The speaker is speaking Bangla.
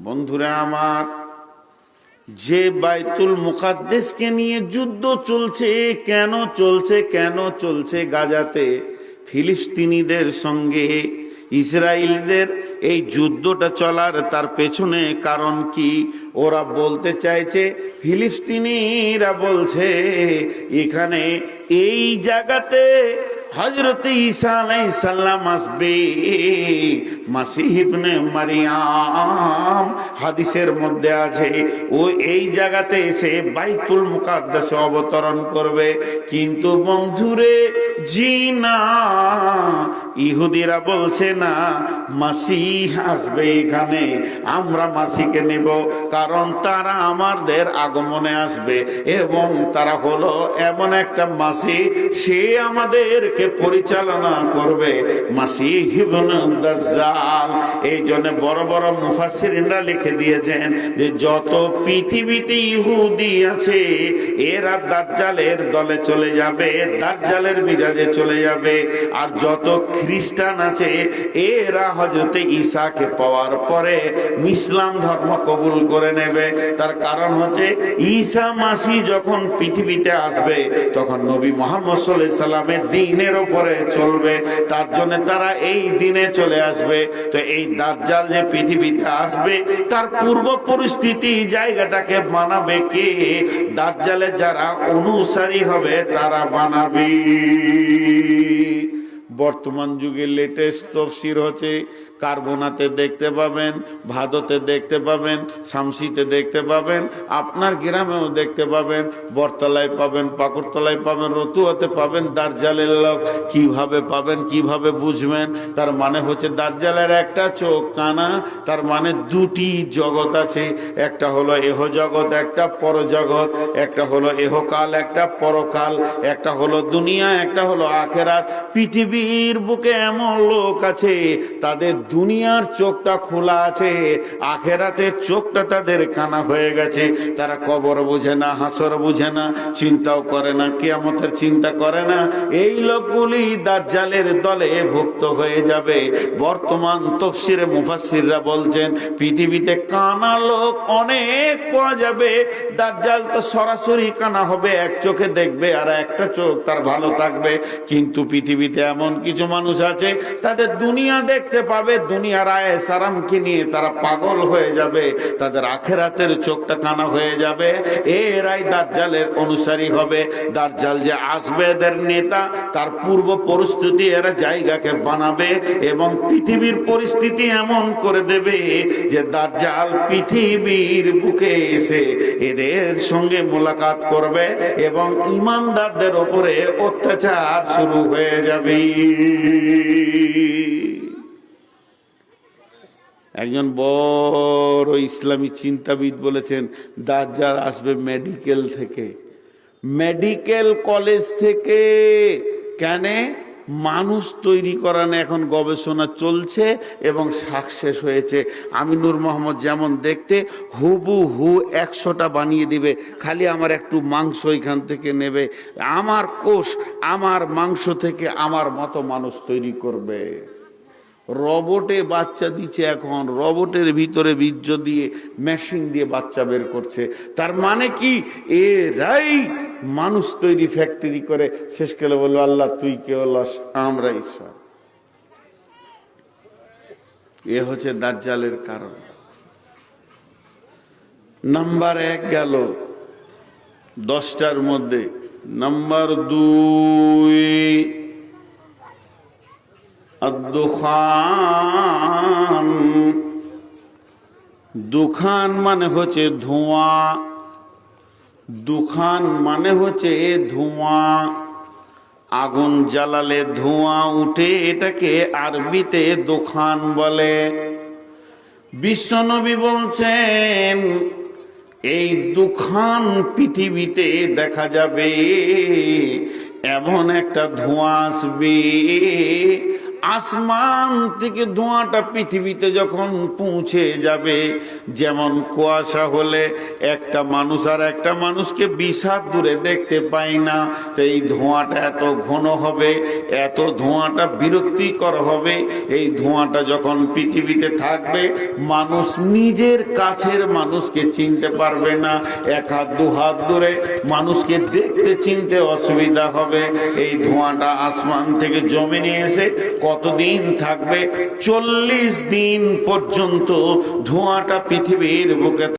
বন্ধুরা আমার, যে বাইতুল মুকাদ্দাসকে নিয়ে যুদ্ধ চলছে, কেন চলছে গাজাতে ফিলিস্তিনিদের সঙ্গে ইসরায়েলদের এই যুদ্ধটা চলার তার পেছনে কারণ কি? ওরা বলতে চাইছে, ফিলিস্তিনিরা বলছে এখানে এই জায়গাতে হযরত ঈসা আলাইহিস সালাম আসবে, মাসীহ ইবনে মারইয়াম হাদিসের মধ্যে আছে, ও এই জায়গাতে এসে বাইতুল মুকাদ্দাসে অবতরণ করবে। কিন্তু বন্ধুরে, জি না, ইহুদিরা বলছে না মাসীহ আসবে এখানে, আমরা মাসীহকে নেব, কারণ তারা আমাদের আগমনে আসবে এবং তারা হলো এমন একটা মাসীহ, সে আমাদের পরিচালনা করবে, মাসীহ ইবনে দাজ্জাল। এই জন্য বড় বড় মুফাসসিরিনরা লিখে দিয়েছেন যে যত পৃথিবীতে ইহুদি আছে এরা দাজ্জালের দলে চলে যাবে, দাজ্জালের মিজাজে চলে যাবে। আর যত খ্রিস্টান আছে এরা হযরতে ঈসাকে পাওয়ার পরে ইসলাম ধর্ম কবুল করে নেবে। তার কারণ হচ্ছে ঈসা মাসিহ যখন পৃথিবীতে আসবে তখন নবী মুহাম্মদ সাল্লাল্লাহু আলাইহি সাল্লামের দ্বীনের উপরে চলবে, তার জন্য তারা এই দিনে চলে আসবে। তো এই দাজ্জাল যে পৃথিবীতে আসবে তার পূর্ব পরিস্থিতি জায়গাটাকে বানাবে কে? দাজ্জালের যারা অনুসারী হবে তারা বানাবে। বর্তমান যুগে লেটেস্ট তফসির হচ্ছে, কার্বোনাতে দেখতে পাবেন, ভাদতে দেখতে পাবেন, শামসিতে দেখতে পাবেন, আপনার গ্রামেও দেখতে পাবেন, বরতলায় পাবেন, পাকুড়তলায় পাবেন, রতুয়াতে পাবেন। দাজ্জালের লোক কিভাবে পাবেন, কিভাবে বুঝবেন? তার মানে হচ্ছে দাজ্জালের একটা চোখ কানা, তার মানে দুটি জগৎ আছে, একটা হলো এহ জগৎ, একটা পরজগৎ, একটা হলো এহকাল, একটা পরকাল, একটা হলো দুনিয়া, একটা হলো আখেরাত। পৃথিবীর বুকে এমন লোক আছে তাদের দুনিয়ার চোখটা খোলা আছে, আখেরাতের চোখটা তাদের কানা হয়ে গেছে। তারা কবর বুঝে না, হাসর বুঝে না, চিন্তাও করে না, কিয়ামতের চিন্তা করে না। এই লোকগুলি দাজ্জালের দলে ভুক্ত হয়ে যাবে। বর্তমান তাফসীরে মুফাসসিররা বলছেন পৃথিবীতে কানা লোক অনেক পাওয়া যাবে। দাজ্জাল তো সরাসরি কানা হবে, এক চোখে দেখবে আর একটা চোখ তার ভালো থাকবে। কিন্তু পৃথিবীতে এমন কিছু মানুষ আছে তাদের দুনিয়া দেখতে পাবে, দুনিয়ার আয়েশ আরামকে নিয়ে তারা পাগল হয়ে যাবে, তাদের আখেরাতের চোখটা কানা হয়ে যাবে। এরাই দাজ্জালের অনুসারী হবে। দাজ্জাল যে আসবে এদের নেতা, তার পূর্ব পরিস্থিতি এরা জায়গাকে বানাবে এবং পৃথিবীর পরিস্থিতি এমন করে দেবে যে দাজ্জাল পৃথিবীর বুকে এসে এদের সঙ্গে মোলাকাত করবে এবং ঈমানদারদের উপরে অত্যাচার শুরু হয়ে যাবে। একজন বড় ইসলামী চিন্তাবিদ বলেছেন দাজ্জাল আসবে মেডিকেল থেকে, মেডিকেল কলেজ থেকে। কেন? মানুষ তৈরি করানো এখন গবেষণা চলছে এবং সাকসেস হয়েছে। আমিনুর মোহাম্মদ যেমন দেখতে হুবহু 100টা বানিয়ে দিবে, খালি আমার একটু মাংস এখান থেকে নেবে, আমার কোষ, আমার মাংস থেকে আমার মতো মানুষ তৈরি করবে। রবটে বাচ্চা দিচ্ছে এখন, রবটের ভিতরে বীর্য দিয়ে মেশিন দিয়ে বাচ্চা বের করছে। তার মানে কি? এরাই মানুষ তৈরি ফ্যাক্টরি করে শেষকালে বললো আল্লাহ তুই কে হলাস, আমরা ঈশ্বর। এ হচ্ছে দাজ্জালের কারণ। নাম্বার 1 গেল 10টার মধ্যে। নাম্বার 2 দুখান। দুখান মানে হচ্ছে ধোঁয়া, দুখান মানে হচ্ছে ধোঁয়া। আগুন জ্বালালে ধোঁয়া উঠে, এটাকে আরবিতে দুখান বলে। বিশ্বনবী বলছেন এই দুখান পৃথিবীতে দেখা যাবে, এমন একটা ধোঁয়া আসবে, আসমান থেকে ধোঁয়াটা পৃথিবীতে যখন পৌঁছে যাবে, যেমন কুয়াশা হলে একটা মানুষ আর একটা মানুষকে 20 হাত দূরে দেখতে পাই না, তো এই ধোঁয়াটা এত ঘন হবে, এত ধোঁয়াটা বিরক্তিকর হবে। এই ধোঁয়াটা যখন পৃথিবীতে থাকবে, মানুষ নিজের কাছের মানুষকে চিনতে পারবে না। 1 হাত 2 হাত দূরে মানুষকে দেখতে চিনতে অসুবিধা হবে। এই ধোঁয়াটা আসমান থেকে জমিনে এসে কতদিন থাকবে? 40 দিন পর্যন্ত ধোঁয়াটা পৃথিবীর বুকে